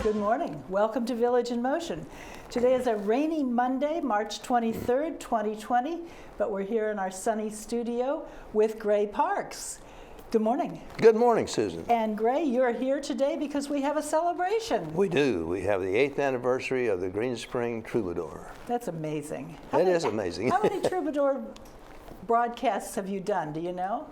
Good morning. Welcome to Village in Motion. Today is a rainy Monday, March 23rd, 2020, but we're here in our sunny studio with Gray Parks. Good morning. Good morning, Susan. And Gray, you're here today because we have a celebration. We do. We have the 8th anniversary of the Greenspring Troubadour. That's amazing. It is amazing. How many Troubadour broadcasts have you done? Do you know?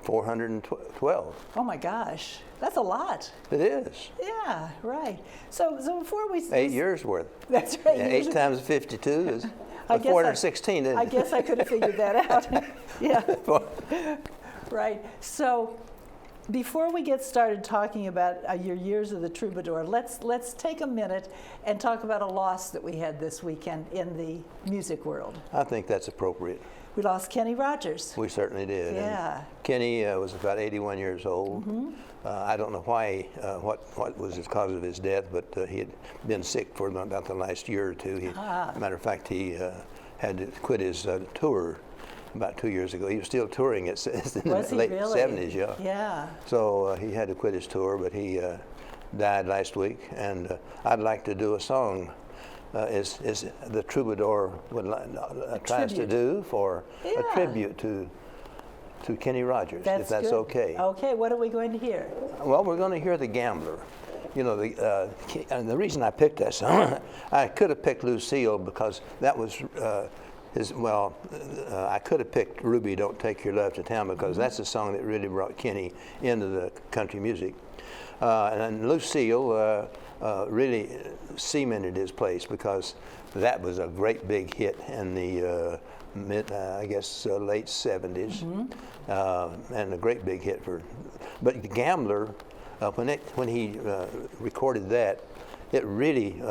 412. Oh my gosh, that's a lot. It is. Yeah, right. So before we 8 years worth. That's right. Yeah, 8 times 52 is 416, isn't it? I guess I could have figured that out. Yeah. Right. So before we get started talking about your years of the Troubadour, let's take a minute and talk about a loss that we had this weekend in the music world. I think that's appropriate. We lost Kenny Rogers. We certainly did. Yeah. And Kenny was about 81 years old. Mm-hmm. I don't know why, what was the cause of his death, but he had been sick for about the last year or two. Matter of fact, he had to quit his tour about 2 years ago. He was still touring in the late 70s, yeah. Yeah. So he had to quit his tour, but he died last week. And I'd like to do a song is the Troubadour tries to do for a tribute to Kenny Rogers, if that's good. okay. Okay, what are we going to hear? Well, we're going to hear The Gambler. You know, and the reason I picked that song, I could have picked Lucille because that was I could have picked Ruby, Don't Take Your Love to Town, because that's the song that really brought Kenny into the country music. And Lucille really cemented his place because that was a great big hit in the late 70s, and a great big hit but The Gambler, when he recorded that, it really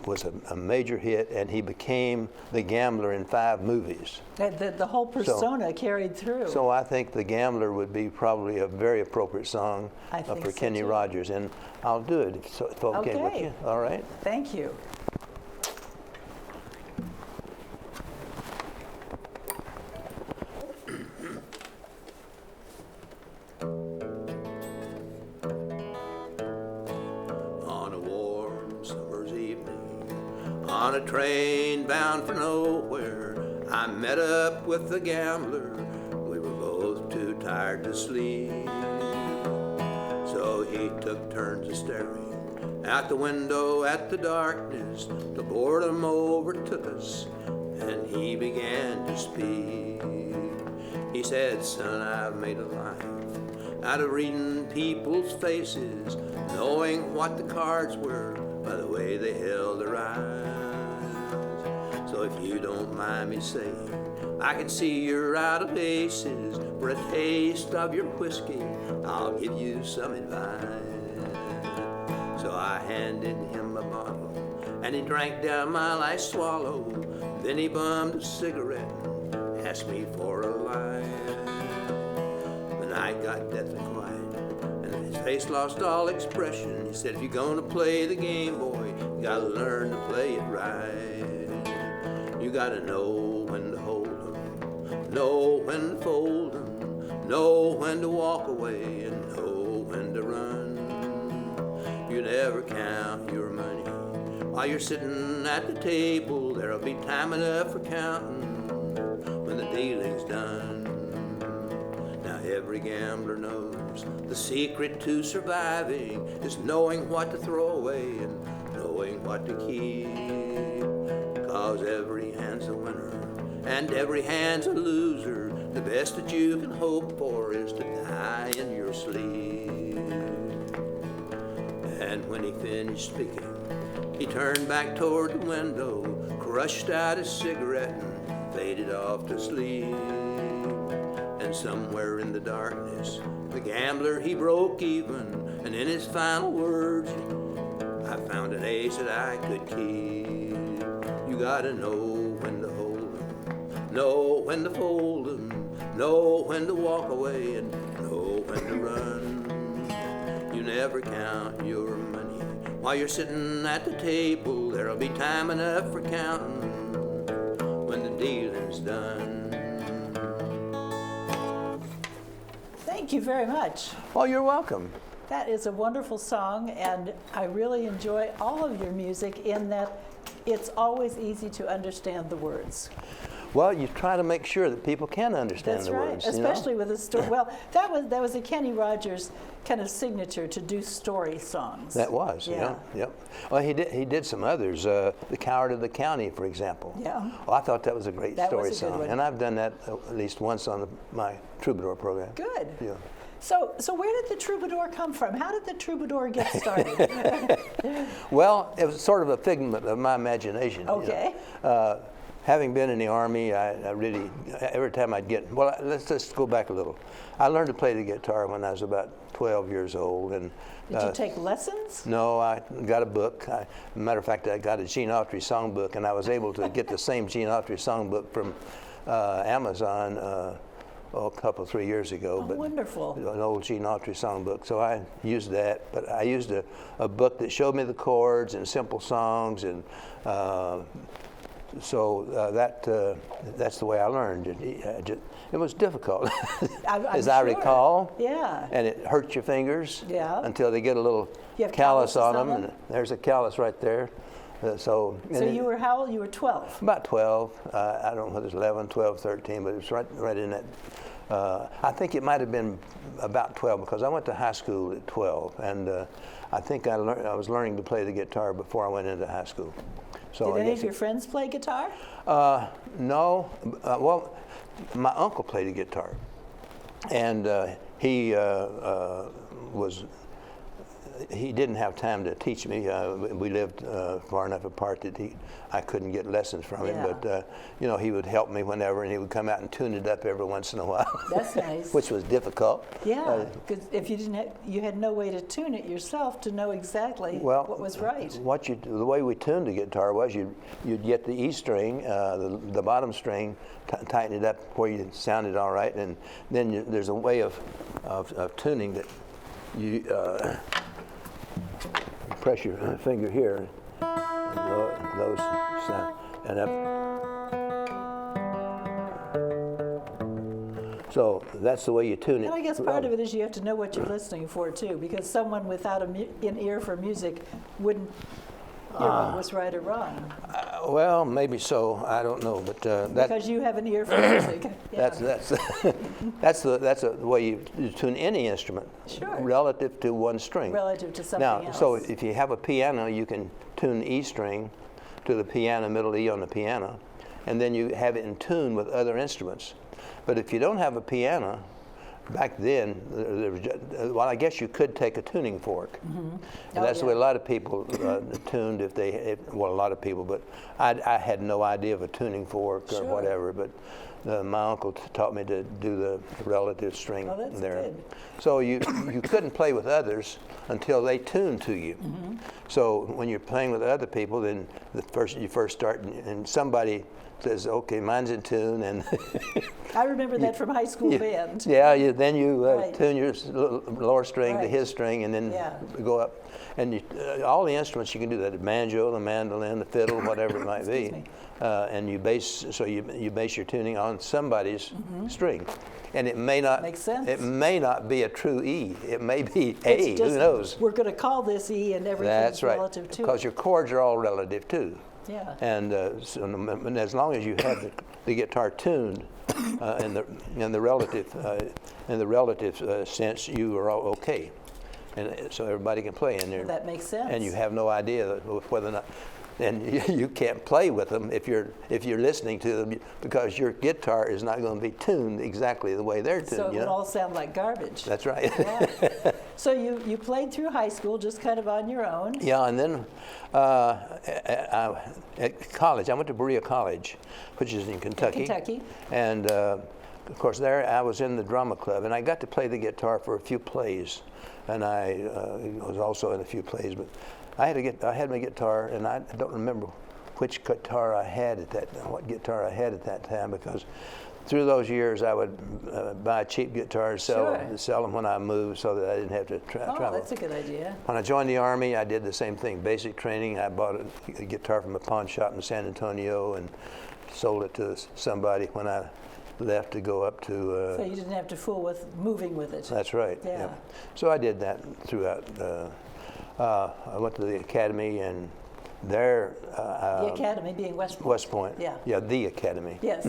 was a major hit, and he became the Gambler in 5 movies. The whole persona carried through. So I think The Gambler would be probably a very appropriate song for Kenny Rogers, and I'll do it if it's okay with you. All right? Thank you. On a train bound for nowhere, I met up with the gambler. We were both too tired to sleep, so he took turns of staring out the window at the darkness. The boredom overtook us, and he began to speak. He said, "Son, I've made a life out of reading people's faces, knowing what the cards were by the way they held their eyes. So if you don't mind me saying, I can see you're out of aces. For a taste of your whiskey, I'll give you some advice." So I handed him a bottle, and he drank down my last swallow. Then he bummed a cigarette and asked me for a light. The night got deathly quiet, and his face lost all expression. He said, "If you're gonna play the game, boy, you gotta learn to play it right. You gotta know when to hold 'em, know when to fold 'em, know when to walk away, and know when to run. You never count your money while you're sitting at the table. There'll be time enough for counting when the dealing's done." Now every gambler knows the secret to surviving is knowing what to throw away and knowing what to keep. 'Cause every hand's a winner and every hand's a loser. The best that you can hope for is to die in your sleep. And when he finished speaking, he turned back toward the window, crushed out his cigarette and faded off to sleep. And somewhere in the darkness, the gambler, he broke even, and in his final words, I found an ace that I could keep. You gotta know when to hold 'em, know when to fold 'em, know when to walk away, and know when to run. You never count your money while you're sitting at the table. There'll be time enough for counting when the dealing's done. Thank you very much. Well, you're welcome. That is a wonderful song, and I really enjoy all of your music in that it's always easy to understand the words. Well, you try to make sure that people can understand That's the right, words. especially with a story. Well, that was a Kenny Rogers kind of signature to do story songs. That was, Yeah. Yep. Well, he did some others. The Coward of the County, for example. Yeah. Well, I thought that was a great That story was a good song, one. and I've done that at least once on my Troubadour program. Good. Yeah. So where did the Troubadour come from? How did the Troubadour get started? Well, it was sort of a figment of my imagination. Okay. Having been in the Army, I really, every time I'd well, let's just go back a little. I learned to play the guitar when I was about 12 years old. And Did you take lessons? No, I got a book. Matter of fact, I got a Gene Autry songbook, and I was able to get the same Gene Autry songbook from Amazon a couple, 3 years ago. Oh, wonderful. An old Gene Autry songbook. So I used that, but I used a book that showed me the chords and simple songs, and that's the way I learned. It was difficult, as I recall. Yeah. And it hurts your fingers. Yeah. Until they get a little You have callus on them, calluses on and there's a callus right there. So you were how old? You were 12. About 12. I don't know whether it's 11, 12, 13, but it's right in that. I think it might have been about 12 because I went to high school at 12, and I think I was learning to play the guitar before I went into high school. So Did any of your friends play guitar? No. Well, my uncle played the guitar, and he didn't have time to teach me. We lived far enough apart that I couldn't get lessons from him. Yeah. But he would help me whenever, and he would come out and tune it up every once in a while. That's nice. Which was difficult. Yeah, because if you didn't, you had no way to tune it yourself to know exactly what was right. The way we tuned the guitar was you'd get the E string, the bottom string, tighten it up where you sounded all right, and then there's a way of tuning that you. Press your finger here, and those sound, and up. So that's the way you tune it. And I guess part of it is you have to know what you're listening for too, because someone without an ear for music wouldn't hear what was right or wrong. Well, maybe so. I don't know, but because you have an ear for music. Yeah. That's the way you tune any instrument. Sure. Relative to one string. Relative to something now, else. so if you have a piano, you can tune the E string to the piano, middle E on the piano, and then you have it in tune with other instruments. But if you don't have a piano, back then, well, I guess you could take a tuning fork. Mm-hmm. And that's the way a lot of people tuned a lot of people, but I had no idea of a tuning fork or whatever, but my uncle taught me to do the relative string there. Good. So you couldn't play with others until they tuned to you. Mm-hmm. So when you're playing with other people, then you first start and somebody says, okay, mine's in tune, and I remember that from high school band. Yeah, then you tune your lower string to his string, and then go up. And all the instruments you can do that: the banjo, the mandolin, the fiddle, whatever it might be. And you base your tuning on somebody's string, and it may not Makes sense. It may not be a true E. It may be A. Who knows? We're going to call this E, and everything's relative to it. Because your chords are all relative too. Yeah. And as long as you have the guitar tuned in the relative sense, you are all okay, and so everybody can play in there. Well, that makes sense. And you have no idea whether or not, and you can't play with them if you're listening to them, because your guitar is not going to be tuned exactly the way they're tuned. So it would all sound like garbage. That's right. Yeah. So you played through high school just kind of on your own. Yeah, and then at college, I went to Berea College, which is in Kentucky. Kentucky. And of course, there I was in the drama club, and I got to play the guitar for a few plays, and I was also in a few plays. But I had my guitar, and I don't remember which guitar I had what guitar I had at that time, because through those years I would buy cheap guitars, sell them when I moved, so that I didn't have to travel. Oh, that's a good idea. When I joined the Army, I did the same thing, basic training. I bought a guitar from a pawn shop in San Antonio and sold it to somebody when I left to go up to. So you didn't have to fool with moving with it. That's right. Yeah. So I did that throughout. I went to the academy, and there. The academy being West Point. West Point. Yeah. Yeah, the academy. Yes.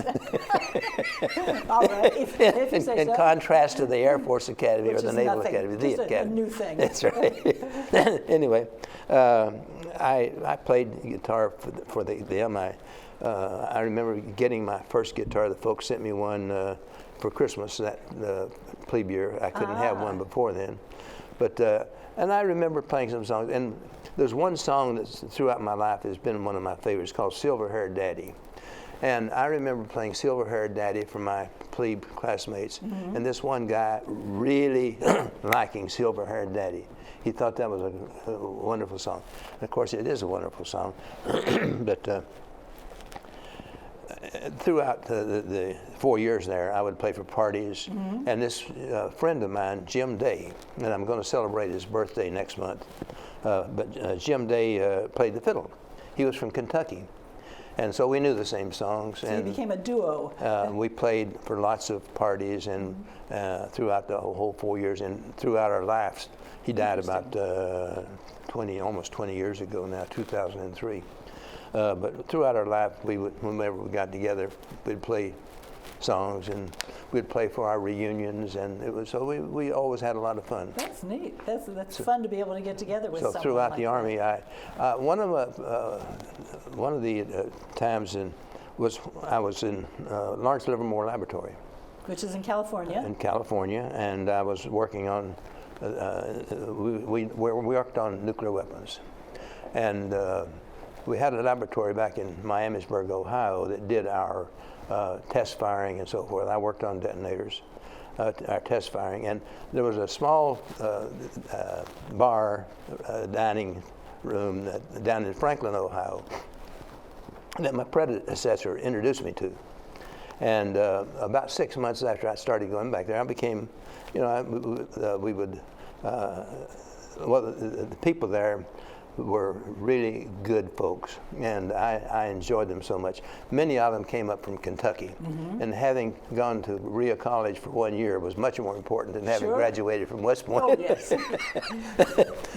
All right. If you say in so. contrast to the Air Force Academy Which or the is Naval nothing, Academy, the just academy. a new thing. That's right. Anyway, I played guitar for them. I remember getting my first guitar. The folks sent me one for Christmas that plebe year. I couldn't have one before then, but and I remember playing some songs. And there's one song that's throughout my life has been one of my favorites called "Silver Haired Daddy." And I remember playing Silver Haired Daddy for my plebe classmates, and this one guy really liking Silver Haired Daddy. He thought that was a wonderful song. And of course, it is a wonderful song. But throughout the 4 years there, I would play for parties. And this friend of mine, Jim Day, and I'm going to celebrate his birthday next month, but Jim Day played the fiddle. He was from Kentucky. And so we knew the same songs. So you became a duo. We played for lots of parties and throughout the whole 4 years and throughout our lives. He died about almost 20 years ago now, 2003. But throughout our life, whenever we got together, we'd play songs and we'd play for our reunions, and it was so we always had a lot of fun. That's neat. That's fun to be able to get together with. So someone throughout like the that. Army, one of the times I was in Lawrence Livermore Laboratory. Which is in California. In California, and I was working on. We worked on nuclear weapons, and we had a laboratory back in Miamisburg, Ohio, that did our test firing and so forth. I worked on detonators, our test firing, and there was a small bar, dining room down in Franklin, Ohio, that my predecessor introduced me to. And about 6 months after I started going back there, I became, we would, the people there were really good folks, and I enjoyed them so much. Many of them came up from Kentucky, and having gone to Rhea College for 1 year was much more important than having graduated from West Point. Oh, yes.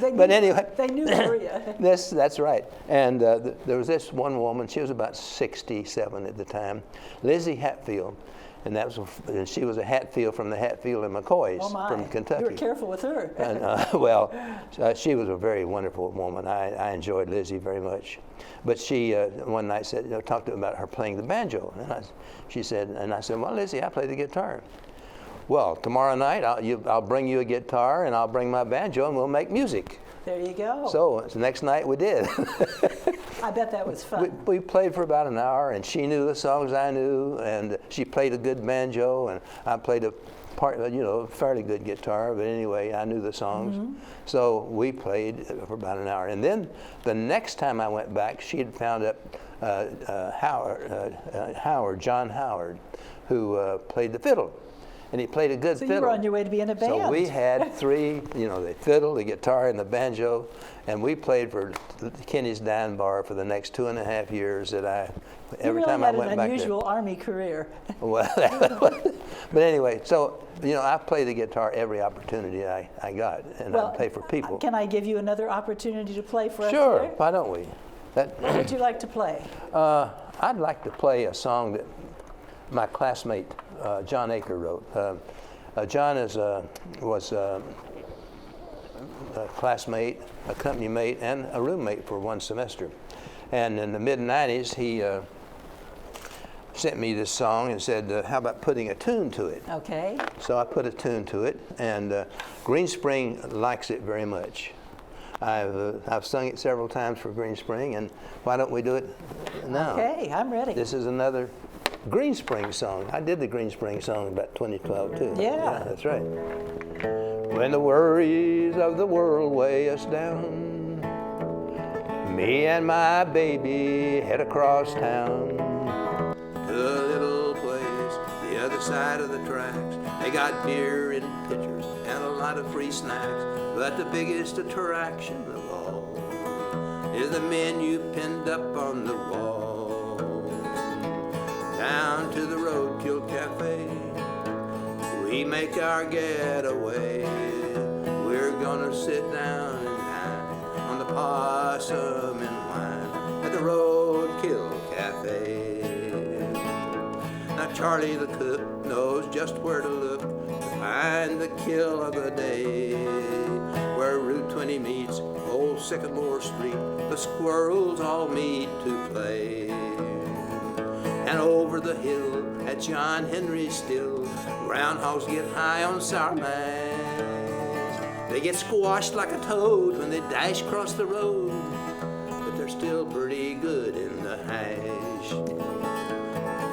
But anyway. They knew Rhea. That's right. And there was this one woman, she was about 67 at the time, Lizzie Hatfield. And she was a Hatfield from the Hatfield and McCoys from Kentucky. You were careful with her. And, she was a very wonderful woman. I enjoyed Lizzie very much. But she one night talked about her playing the banjo. And she said, well, Lizzie, I play the guitar. Well, tomorrow night I'll bring you a guitar and I'll bring my banjo and we'll make music. There you go. So the next night we did. I bet that was fun. We played for about an hour, and she knew the songs I knew, and she played a good banjo, and I played a fairly good guitar. But anyway, I knew the songs, so we played for about an hour. And then the next time I went back, she had found up John Howard, who played the fiddle. And he played a good fiddle. So you were on your way to be in a band. So we had three, the fiddle, the guitar, and the banjo, and we played for Kenny's Dine Bar for the next 2.5 years. Every time I went back there. You really had an unusual Army career. Well, but anyway, so I play the guitar every opportunity I got, and I play for people. Can I give you another opportunity to play for us? Sure. Here? Why don't we? What would you like to play? I'd like to play a song that my classmate John Aker wrote. John was a classmate, a company mate, and a roommate for one semester. And in the mid-'90s, he sent me this song and said, how about putting a tune to it? Okay. So I put a tune to it, and Greenspring likes it very much. I've sung it several times for Greenspring, and why don't we do it now? Okay, I'm ready. This is another Greenspring song. I did the Greenspring song about 2012 too. Yeah, that's right. When the worries of the world weigh us down, me and my baby head across town to a little place the other side of the tracks. They got beer in pitchers and a lot of free snacks, but the biggest attraction of all is the menu pinned up on the wall. down to the Roadkill Cafe. We make our getaway. We're gonna sit down and dine on the possum and wine at the Roadkill Cafe. Now Charlie the cook knows just where to look to find the kill of the day. Where Route 20 meets Old Sycamore Street, the squirrels all meet to play. And over the hill at John Henry's still, groundhogs get high on sour mash. They get squashed like a toad when they dash across the road, but they're still pretty good in the hash.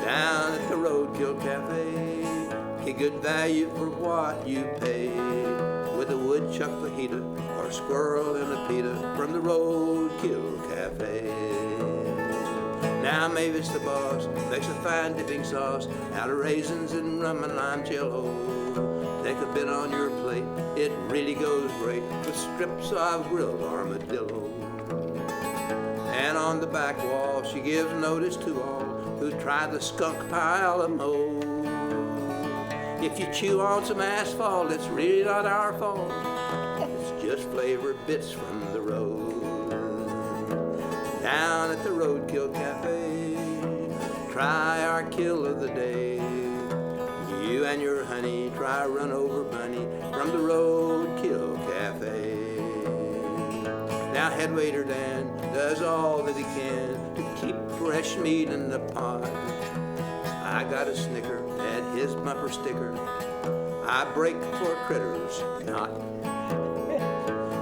Down at the Roadkill Cafe, get good value for what you pay, with a woodchuck fajita or a squirrel and a pita from the Roadkill Cafe. Now Mavis the boss makes a fine dipping sauce out of raisins and rum and lime jello. Take a bit on your plate, it really goes great with strips of grilled armadillo. And on the back wall she gives notice to all who try the skunk pile of mold. If you chew on some asphalt, it's really not our fault. It's just flavored bits from the road. Down at the Roadkill Cafe, try our kill of the day. You and your honey try run over bunny from the Roadkill Cafe. Now head waiter Dan does all that he can to keep fresh meat in the pot. I got a snicker at his bumper sticker. I break for critters not.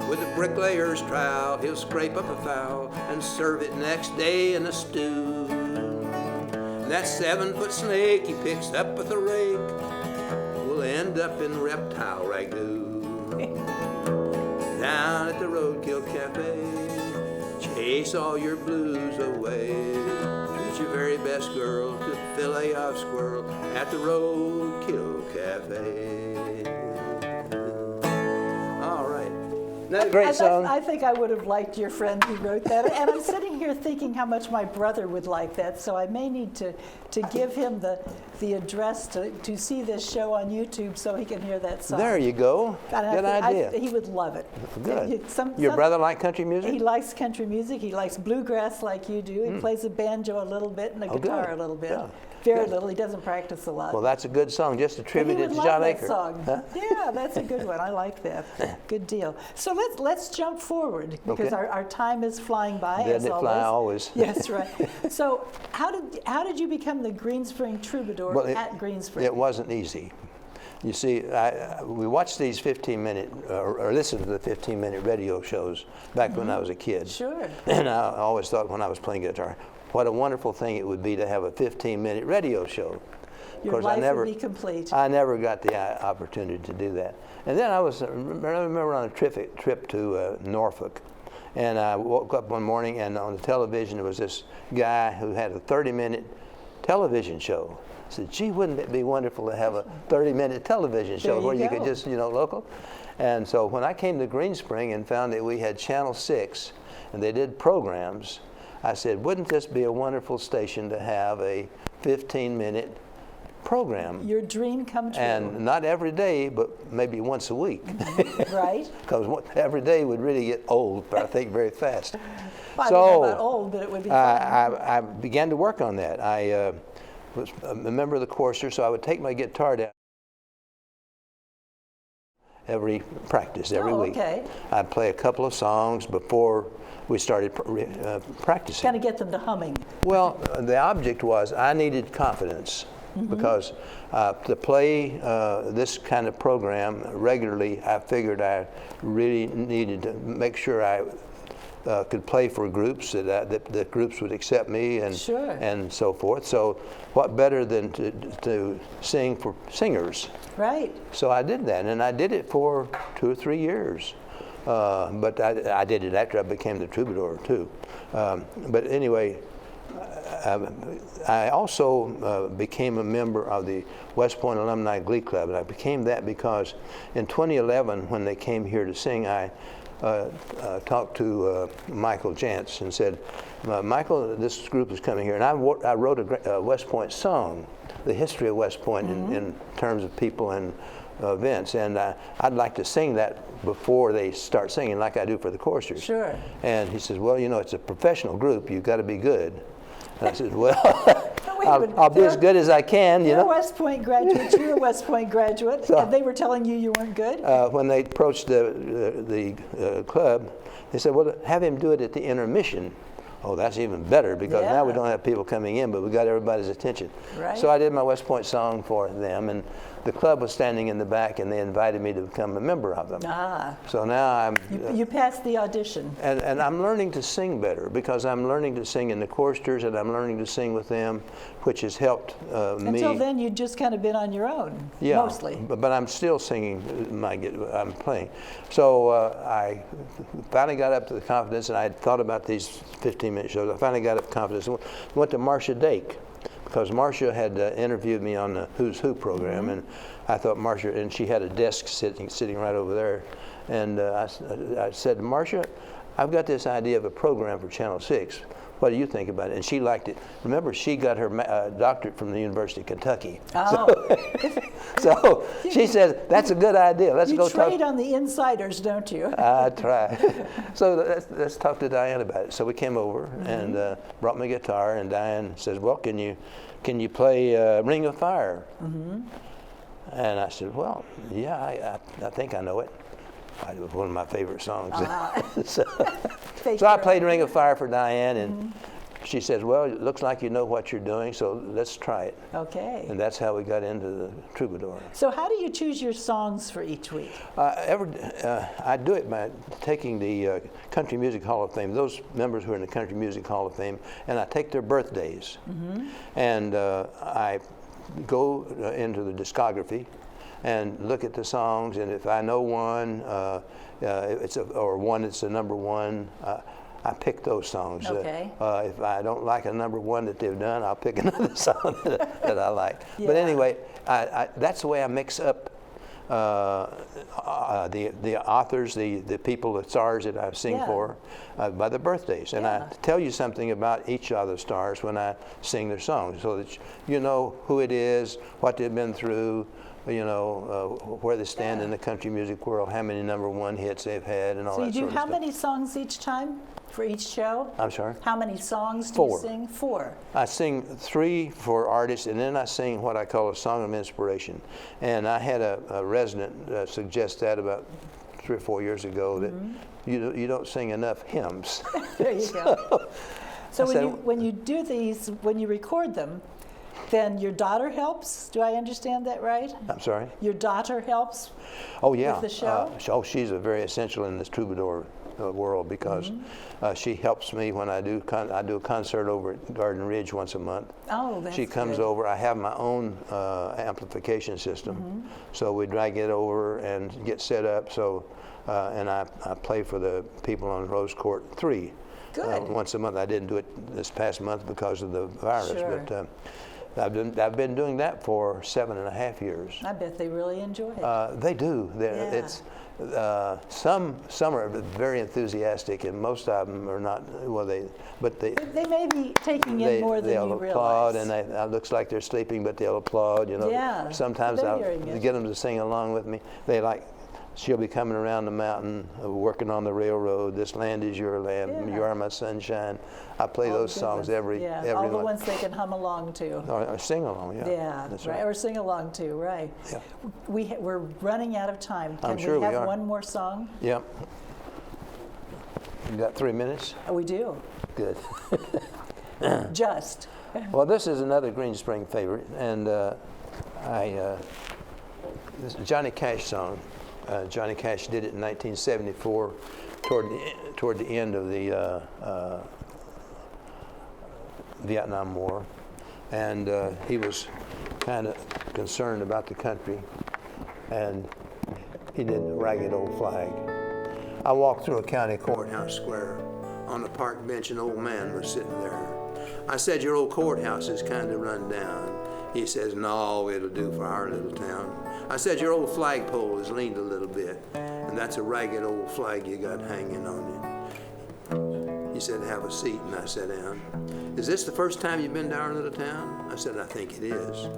With a bricklayer's trowel, he'll scrape up a fowl and serve it next day in a stew. And that 7-foot snake he picks up with a rake will end up in reptile ragu. Down at the Roadkill Cafe, chase all your blues away. Get your very best girl to fillet of squirrel at the Roadkill Cafe. All right. That's a great song. I think I would have liked your friend who wrote that. And I'm sitting here thinking how much my brother would like that. So I may need to give him the address to see this show on YouTube so he can hear that song. There you go. Good idea. He would love it. Good. Your brother like country music? He likes country music. He likes bluegrass like you do. He plays the banjo a little bit and the guitar a little bit. Yeah. Very little. He doesn't practice a lot. Well, that's a good song. Just attribute it to John Aker. Song. Huh? Yeah, that's a good one. I like that. Good deal. So let's jump forward because our time is flying by. Doesn't it fly always? Yes, right. So how did you become the Greenspring Troubadour at Greenspring? It wasn't easy. You see, we watched these 15-minute, or listened to the 15-minute radio shows back when I was a kid. Sure. And I always thought when I was playing guitar, what a wonderful thing it would be to have a 15-minute radio show. Your life would be complete. I never got the opportunity to do that. And then I remember on a trip to Norfolk, and I woke up one morning and on the television there was this guy who had a 30-minute television show. I said, gee, wouldn't it be wonderful to have a 30-minute television show where you could just, local? And so when I came to Greenspring and found that we had Channel 6 and they did programs, I said, wouldn't this be a wonderful station to have a 15-minute program? Your dream come true. And not every day, but maybe once a week. Right. Because every day would really get old, but I think very fast. Well, so, I don't know about old, but it would be fun. I began to work on that. I was a member of the chorister, so I would take my guitar down every practice, every week. Okay. I'd play a couple of songs before we started practicing. Kind of get them to humming. Well, the object was I needed confidence because to play this kind of program regularly, I figured I really needed to make sure I could play for groups, that groups would accept me and so forth. So what better than to sing for singers? Right. So I did that, and I did it for 2 or 3 years. But I did it after I became the Troubadour too. But anyway, I also became a member of the West Point Alumni Glee Club, and I became that because in 2011, when they came here to sing, I talked to Michael Jantz and said, Michael, this group is coming here, and I wrote a West Point song, the history of West Point in terms of people and events, and I'd like to sing that before they start singing, like I do for the choristers. Sure. And he says, well, you know, it's a professional group, you've got to be good. And I said, well, I'll be as good as I can, you know. You're a West Point graduate, you're a West Point graduate, and they were telling you weren't good? When they approached the club, they said, well, have him do it at the intermission. Oh, that's even better, because now we don't have people coming in, but we got everybody's attention. Right. So I did my West Point song for them, and the club was standing in the back, and they invited me to become a member of them. Ah. So now I'm... You passed the audition. And I'm learning to sing better, because I'm learning to sing in the choristers, and I'm learning to sing with them, which has helped me. Until then, you'd just kind of been on your own, mostly. But I'm still singing, I'm playing. So I finally got up to the confidence, and I had thought about these 15-minute shows. I finally got up to confidence. Went to Marcia Dake, because Marcia had interviewed me on the Who's Who program, and I thought Marcia, and she had a desk sitting right over there, and I said, Marcia, I've got this idea of a program for Channel 6. What do you think about it? And she liked it. Remember, she got her doctorate from the University of Kentucky. Oh. So she says, that's a good idea. Let's go talk. You trade on the insiders, don't you? I try. So let's talk to Diane about it. So we came over and brought my guitar, and Diane says, well, can you play Ring of Fire? And I said, well, yeah, I think I know it. It was one of my favorite songs. So I played Ring of Fire for Diane, and she says, well, it looks like you know what you're doing, so let's try it. Okay. And that's how we got into the Troubadour. So how do you choose your songs for each week? I do it by taking the Country Music Hall of Fame, those members who are in the Country Music Hall of Fame, and I take their birthdays. And I go into the discography and look at the songs, and if I know one, or one that's a number one, I pick those songs. Okay. If I don't like a number one that they've done, I'll pick another song that I like. But anyway, that's the way I mix up the authors, the people, the stars that I sing for, by their birthdays. And I tell you something about each of the stars when I sing their songs, so that you know who it is, what they've been through, you know, where they stand in the country music world, how many number one hits they've had, and all that sort of stuff. So you do how many songs each time for each show? I'm sorry? How many songs do you sing? 4. I sing 3 for artists, and then I sing what I call a song of inspiration. And I had a resident suggest that about 3 or 4 years ago, that you don't sing enough hymns. There you go. So when you do these, when you record them, then your daughter helps? Do I understand that right? I'm sorry? Your daughter helps with the show? She's very essential in this Troubadour world, because she helps me when I do a concert over at Garden Ridge once a month. Oh, that's She comes over. I have my own amplification system, so we drag it over and get set up. So, and I play for the people on Rose Court 3 once a month. I didn't do it this past month because of the virus, but I've been doing that for 7.5 years. I bet they really enjoy it. They do. It's some are very enthusiastic, and most of them are not. Well, they may be taking in more than you realize. They'll applaud, and it looks like they're sleeping, but they'll applaud. You know. Yeah. Sometimes I'll get them to sing along with me. They like. She'll be coming around the mountain, working on the railroad. This land is your land. You are my sunshine. I play those songs every all the ones they can hum along to. Or sing along, Yeah, that's right. Or sing along to, right. Yeah. We're running out of time. Can we have one more song? Yep. You got 3 minutes? Oh, we do. Good. Just. Well, this is another Greenspring favorite, and this is a Johnny Cash song. Johnny Cash did it in 1974, toward the end of the Vietnam War, and he was kind of concerned about the country, and he did Ragged Old Flag. I walked through a county courthouse square. On the park bench, an old man was sitting there. I said, "Your old courthouse is kind of run down." He says, "No, it'll do for our little town. I said, your old flagpole has leaned a little bit, and that's a ragged old flag you got hanging on it. He said, have a seat, and I sat down. Is this the first time you've been to our little town? I said, I think it is.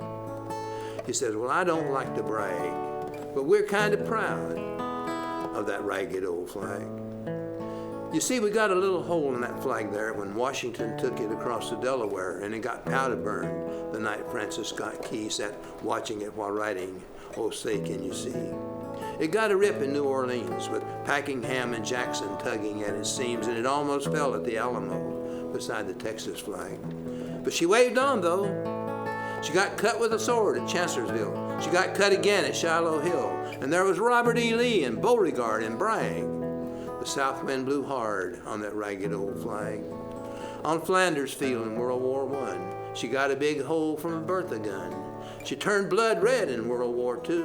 He says, well, I don't like to brag, but we're kind of proud of that ragged old flag. You see, we got a little hole in that flag there when Washington took it across the Delaware, and it got powder burned the night Francis Scott Key sat watching it while writing, Oh, Say, Can You See? It got a rip in New Orleans with Packingham and Jackson tugging at its seams, and it almost fell at the Alamo beside the Texas flag. But she waved on, though. She got cut with a sword at Chancellorsville. She got cut again at Shiloh Hill. And there was Robert E. Lee and Beauregard and Bragg. The south wind blew hard on that ragged old flag. On Flanders Field in World War I, she got a big hole from a Bertha gun. She turned blood red in World War II.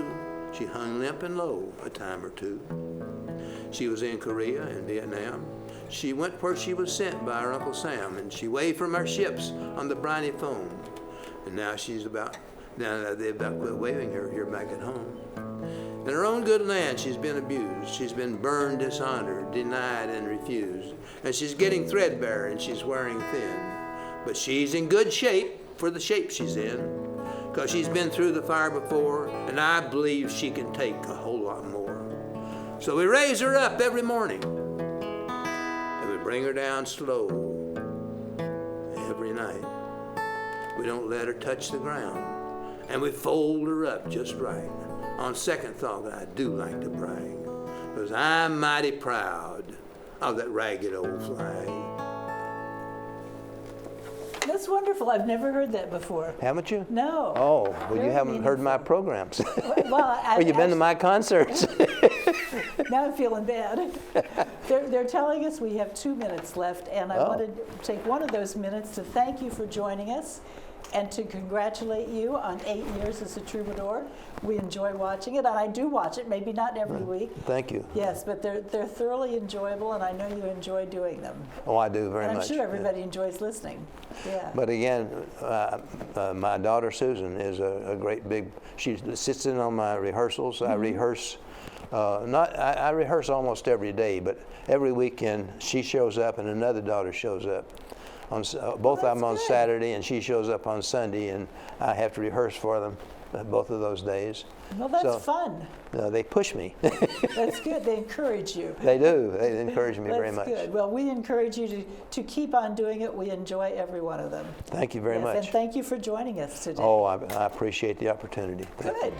She hung limp and low a time or two. She was in Korea and Vietnam. She went where she was sent by her Uncle Sam, and she waved from our ships on the briny foam. And now they've about quit waving her here back at home. In her own good land, she's been abused. She's been burned, dishonored, denied, and refused. And she's getting threadbare and she's wearing thin. But she's in good shape for the shape she's in, 'cause she's been through the fire before, and I believe she can take a whole lot more. So we raise her up every morning, and we bring her down slow every night. We don't let her touch the ground, and we fold her up just right. On second thought, I do like to brag, 'cause I'm mighty proud of that ragged old flag. That's wonderful. I've never heard that before. Haven't you? No. Oh, well, Very you haven't heard my meaningful. programs. Well, Or you've been to my concerts. Now I'm feeling bad. They're telling us we have 2 minutes left, and I wanted to take one of those minutes to thank you for joining us and to congratulate you on 8 years as a troubadour. We enjoy watching it, and I do watch it, maybe not every week. Thank you. Yes, but they're thoroughly enjoyable, and I know you enjoy doing them. Oh, I do very And I'm much. sure everybody enjoys listening. Yeah. But again, my daughter Susan is a great big, she sits in on my rehearsals. I rehearse, I rehearse almost every day, but every weekend she shows up and another daughter shows up. Both of them on good. Saturday, and she shows up on Sunday, and I have to rehearse for them both of those days. Well, that's fun. They push me. That's good. They encourage you. They do. They encourage me very much. That's good. Well, we encourage you to keep on doing it. We enjoy every one of them. Thank you very much. And thank you for joining us today. Oh, I appreciate the opportunity. Thank you. Good.